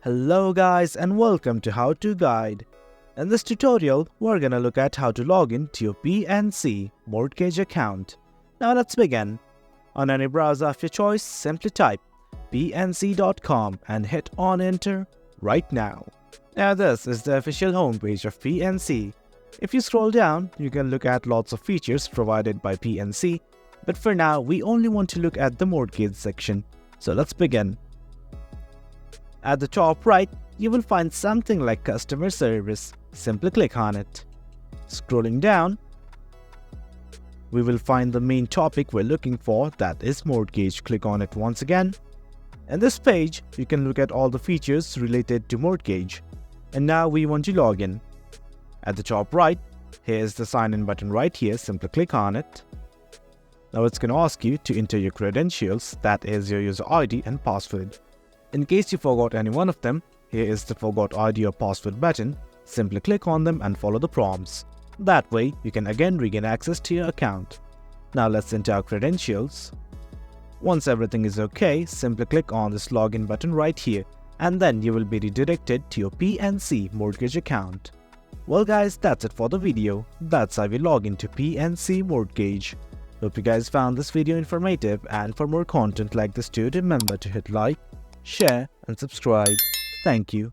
Hello guys and welcome to How To Guide. In this tutorial, we're gonna look at how to log in to your PNC Mortgage account. Now let's begin. On any browser of your choice, simply type pnc.com and hit on enter right now. Now this is the official homepage of PNC. If you scroll down, you can look at lots of features provided by PNC, but for now we only want to look at the mortgage section. So let's begin. At the top right, you will find something like customer service. Simply click on it. Scrolling down, we will find the main topic we're looking for, that is mortgage. Click on it once again. In this page, you can look at all the features related to mortgage. And now we want to log in. At the top right, here is the sign in button right here. Simply click on it. Now it's going to ask you to enter your credentials, that is your user ID and password. In case you forgot any one of them, here is the forgot ID or password button. Simply click on them and follow the prompts. That way, you can again regain access to your account. Now let's enter our credentials. Once everything is okay, simply click on this login button right here, and then you will be redirected to your PNC Mortgage account. Well guys, that's it for the video. That's how we log into PNC Mortgage. Hope you guys found this video informative, and for more content like this too, remember to hit like, share and subscribe. Thank you.